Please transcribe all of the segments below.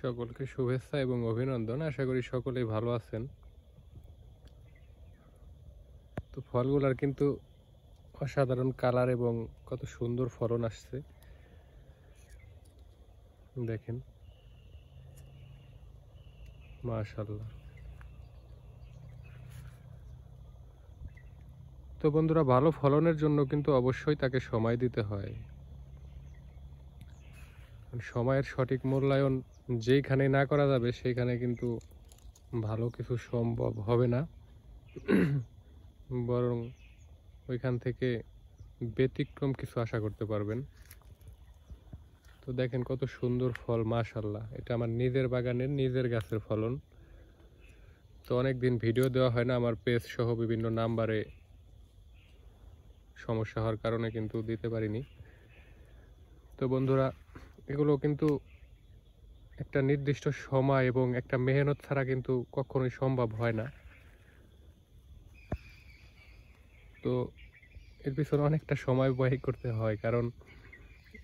সকলকে শুভেচ্ছা এবং অভিনন্দন। আশা করি সকলেই ভালো আছেন। তো ফলগুলার কিন্তু অসাধারণ কালার এবং কত সুন্দর ফলন আসছে দেখেন, মাশাআল্লাহ। তো বন্ধুরা, ভালো ফলনের জন্য কিন্তু অবশ্যই তাকে সময় দিতে হয়। সময়ের সঠিক মূল্যায়ন যেইখানে না করা যাবে সেইখানে কিন্তু ভালো কিছু সম্ভব হবে না, বরং ওইখান থেকে ব্যতিক্রম কিছু আশা করতে পারবেন। তো দেখেন কত সুন্দর ফল, মাশাআল্লাহ। এটা আমার নিজের বাগানের নিজের গাছের ফলন। তো অনেকদিন ভিডিও দেওয়া হয় না, আমার পেজ সহ বিভিন্ন নাম্বারে সমস্যা হওয়ার কারণে কিন্তু দিতে পারিনি। তো বন্ধুরা, এগুলো কিন্তু একটা নির্দিষ্ট সময় এবং একটা মেহনত ছাড়া কিন্তু কখনোই সম্ভব হয় না। তো এর পিছনে অনেকটা সময় ব্যয় করতে হয়, কারণ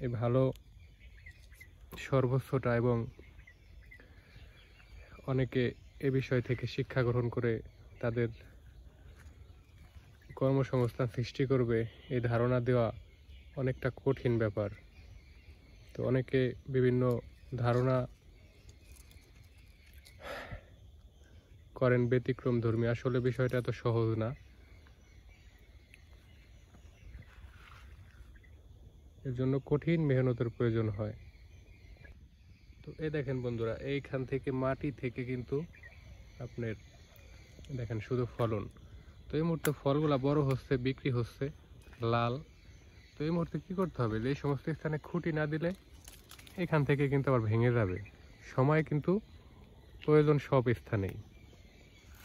এই ভালো সর্বোচ্চটা এবং অনেকে এ বিষয় থেকে শিক্ষা গ্রহণ করে তাদের কর্মসংস্থান সৃষ্টি করবে এই ধারণা দেওয়া অনেকটা কঠিন ব্যাপার। তো অনেকে বিভিন্ন ধারণা করেন ব্যতিক্রম ধর্মী, আসলে বিষয়টা এত সহজ না। এর জন্য কঠিন মেহনতের প্রয়োজন হয়। তো এই দেখেন বন্ধুরা, এইখান থেকে মাটি থেকে কিন্তু আপনার দেখেন শুধু ফলন। তো এই মুহূর্তে ফলগুলা বড় হচ্ছে, বিক্রি হচ্ছে, লাল। তো এই মুহূর্তে কি করতে হবে, যে এই সমস্ত স্থানে খুঁটি না দিলে এখান থেকে কিন্তু আবার ভেঙে যাবে। সময় কিন্তু প্রয়োজন সব স্থানেই,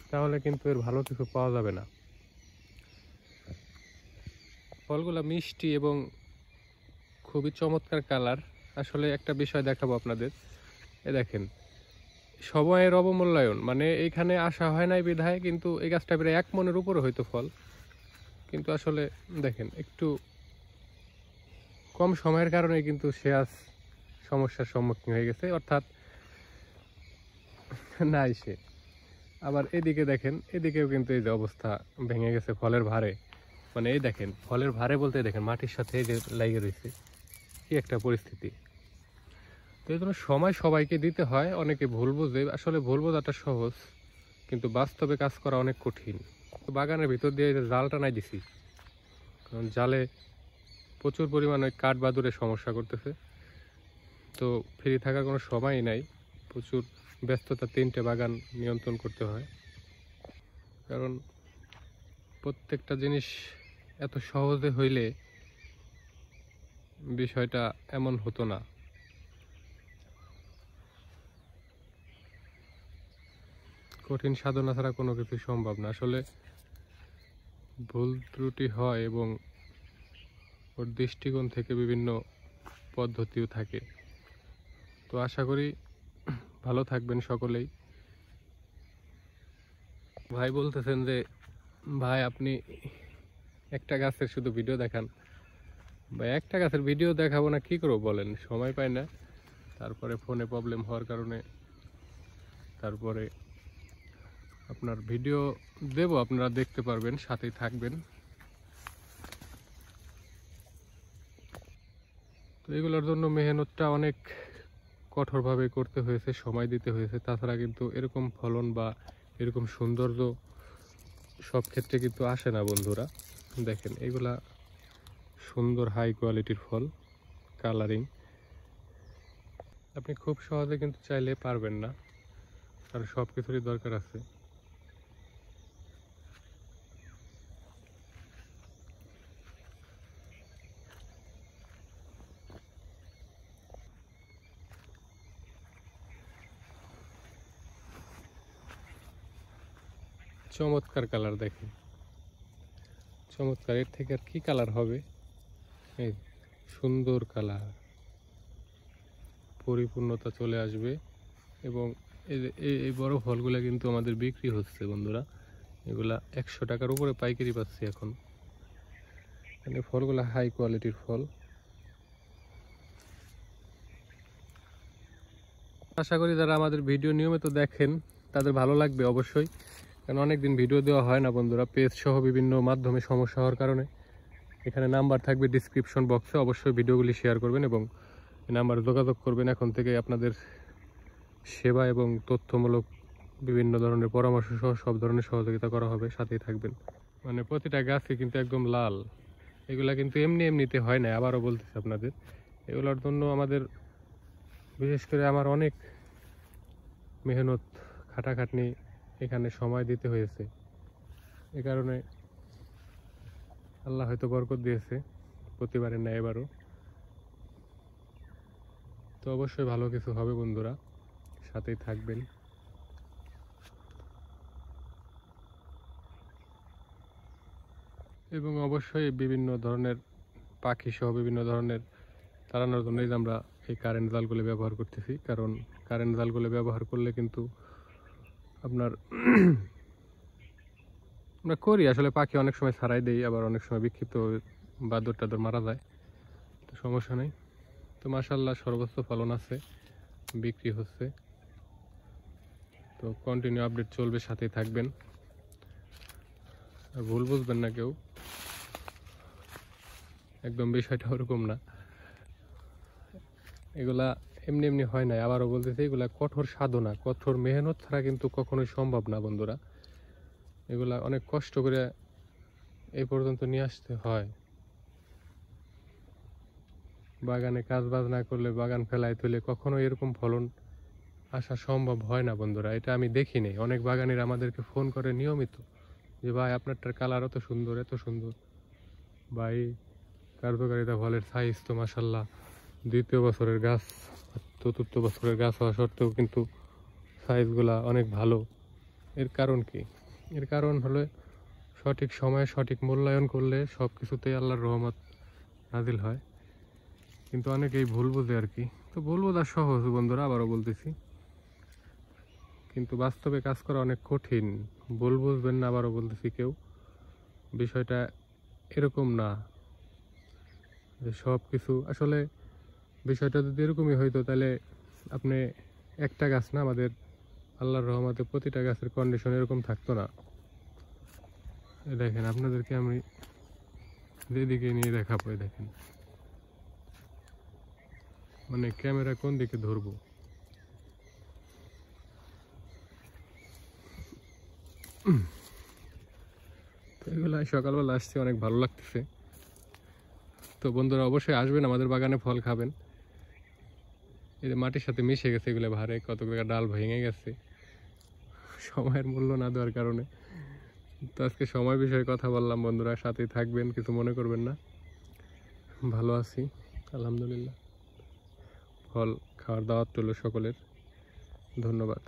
তাহলে কিন্তু এর ভালো কিছু পাওয়া যাবে না। ফলগুলা মিষ্টি এবং খুবই চমৎকার কালার। আসলে একটা বিষয় দেখাবো আপনাদের, এ দেখেন সময়ের অবমূল্যায়ন, মানে এইখানে আসা হয় নাই বিধায় কিন্তু এই গাছটা প্রায় 1 মনের উপরে হয়তো ফল, কিন্তু আসলে দেখেন একটু কম সময়ের কারণে কিন্তু সে আজ সমস্যার সম্মুখীন হয়ে গেছে, অর্থাৎ নাই সে। আবার এদিকে দেখেন, এদিকেও কিন্তু এই যে অবস্থা, ভেঙে গেছে ফলের ভারে। মানে এই দেখেন ফলের ভারে বলতে দেখেন মাটির সাথে এই যে লাগিয়ে রয়েছে, কি একটা পরিস্থিতি। তো এই জন্য সময় সবাইকে দিতে হয়। অনেকে ভুল বোঝে, আসলে ভুল বোঝাটা সহজ, কিন্তু বাস্তবে কাজ করা অনেক কঠিন। তো বাগানের ভিতর দিয়ে এই যে জাল টানাই দিছি, কারণ জালে প্রচুর পরিমাণে কাঠ বাদুড়ে সমস্যা করতেছে। তো ফ্রি থাকার কোনো সময়ই নাই, প্রচুর ব্যস্ততা, 3টে বাগান নিয়ন্ত্রণ করতে হয়। কারণ প্রত্যেকটা জিনিস এত সহজে হইলে বিষয়টা এমন হতো না। কঠিন সাধনা ছাড়া কোনো কিছু সম্ভব না। আসলে ভুল ত্রুটি হয় এবং ওর দৃষ্টিকোণ থেকে বিভিন্ন পদ্ধতিও থাকে। তো আশা করি ভালো থাকবেন সকলেই। ভাই বলতেছেন যে ভাই আপনি একটা গাছের শুধু ভিডিও দেখান। ভাই একটা গাছের ভিডিও দেখাবো না, কি করবো বলেন, সময় পাই না। তারপরে ফোনে প্রবলেম হওয়ার কারণে তারপরে আপনার ভিডিও দেব, আপনারা দেখতে পারবেন, সাথেই থাকবেন। তো এগুলোর জন্য মেহনতটা অনেক কঠোরভাবে করতে হয়েছে, সময় দিতে হয়েছে। তাছাড়া কিন্তু এরকম ফলন বা এরকম সৌন্দর্য সব ক্ষেত্রে কিন্তু আসে না বন্ধুরা। দেখেন এগুলা সুন্দর হাই কোয়ালিটির ফল, কালারিং। আপনি খুব সহজে কিন্তু চাইলে পারবেন না, কারণ সব কিছুরই দরকার আছে। চমৎকার কালার দেখেন, চমৎকার, এর থেকে আর কি কালার হবে। এই সুন্দর কালার, পরিপূর্ণতা চলে আসবে। এবং এই বড় ফলগুলো কিন্তু আমাদের বিক্রি হচ্ছে বন্ধুরা, এগুলা 100 টাকার উপরে পাইকারি পাচ্ছি এখন। মানে ফলগুলা হাই কোয়ালিটির ফল। আশা করি যারা আমাদের ভিডিও নিয়মিত দেখেন তাদের ভালো লাগবে অবশ্যই, কারণ অনেকদিন ভিডিও দেওয়া হয় না বন্ধুরা, পেজ সহ বিভিন্ন মাধ্যমে সমস্যা হওয়ার কারণে। এখানে নাম্বার থাকবে ডিসক্রিপশন বক্সে, অবশ্যই ভিডিওগুলি শেয়ার করবেন এবং এই নাম্বারে যোগাযোগ করবেন। এখন থেকে আপনাদের সেবা এবং তথ্যমূলক বিভিন্ন ধরনের পরামর্শ সহ সব ধরনের সহযোগিতা করা হবে, সাথেই থাকবেন। মানে প্রতিটা গাছই কিন্তু একদম লাল, এগুলা কিন্তু এমনি এমনিতে হয় না, আবারও বলতেছি আপনাদের। এগুলোর জন্য আমাদের, বিশেষ করে আমার অনেক মেহনত খাটাখাটনি এখানে সময় দিতে হয়েছে। এ কারণে আল্লাহ হয়তো বরকত দিয়েছে প্রতিবারের ন্যায় এবারও। তো অবশ্যই ভালো কিছু হবে বন্ধুরা, সাথেই থাকবেন। এবং অবশ্যই বিভিন্ন ধরনের পাখি সহ বিভিন্ন ধরনের তাড়ানোর জন্যই আমরা এই কারেন্ট জালগুলো ব্যবহার করতেছি, কারণ কারেন্ট জালগুলো ব্যবহার করলে কিন্তু আপনার আমরা করি আসলে, পাখি অনেক সময় ছাড়াই দেই, আবার অনেক সময় বিক্ষিপ্ত বাদর টাদর মারা যায়, তো সমস্যা নেই। তো মাশাআল্লাহ সর্বোচ্চ ফলন আছে, বিক্রি হচ্ছে। তো কন্টিনিউ আপডেট চলবে, সাথেই থাকবেন। আর ভুল বুঝবেন না কেউ, একদম বিষয়টা ওরকম না। এগুলা এমনি এমনি হয় না, আবারও বলতেছি, এগুলা কঠোর সাধনা, কঠোর মেহনত ছাড়া কিন্তু কখনোই সম্ভব না বন্ধুরা। এগুলা অনেক কষ্ট করে এই পর্যন্ত নিয়ে আসতে হয়। বাগানে কাজ বাজ না করলে, বাগান ফেলায় তুলে কখনো এরকম ফলন আসা সম্ভব হয় না বন্ধুরা। এটা আমি দেখিনি, অনেক বাগানের আমাদেরকে ফোন করে নিয়মিত যে ভাই আপনারটার কালার এত সুন্দর, এত সুন্দর ভাই, কার্যকারিতা, ফলের সাইজ তো মাশাল্লাহ, দ্বিতীয় বছরের গাছ, চতুর্থ বছরের গাছ হওয়া সত্ত্বেও কিন্তু সাইজগুলা অনেক ভালো। এর কারণ কি? এর কারণ হলো সঠিক সময়ে সঠিক মূল্যায়ন করলে সব কিছুতেই আল্লাহর রহমত নাজিল হয়। কিন্তু অনেকেই ভুল বোঝে আর কি। তো ভুল বোঝা সহজ বন্ধুরা, আবারও বলতেছি, কিন্তু বাস্তবে কাজ করা অনেক কঠিন। ভুল বুঝবেন না, আবারও বলতেছি কেউ, বিষয়টা এরকম না যে সব কিছু আসলে, বিষয়টা যদি এরকমই হইতো তাহলে আপনি একটা গাছ না, আমাদের আল্লাহর রহমতে প্রতিটা গাছের কন্ডিশন এরকম থাকতো না। দেখেন আপনাদেরকে আমি যেদিকে নিয়ে দেখাবো, দেখেন মানে ক্যামেরা কোন দিকে ধরবো। তো এগুলো সকালবেলা আসছে, অনেক ভালো লাগতেছে। তো বন্ধুরা অবশ্যই আসবেন, আমাদের বাগানে ফল খাবেন। এই যে মাটির সাথে মিশে গেছে, এগুলো ভারে কতগুলো ডাল ভেঙে গেছে সময়ের মূল্য না দেওয়ার কারণে। তো আজকে সময় বিষয়ে কথা বললাম বন্ধুরা, সাথেই থাকবেন, কিছু মনে করবেন না। ভালো আছি আলহামদুলিল্লাহ। ফল খাওয়ার দাওয়াত রইল সকলের, ধন্যবাদ।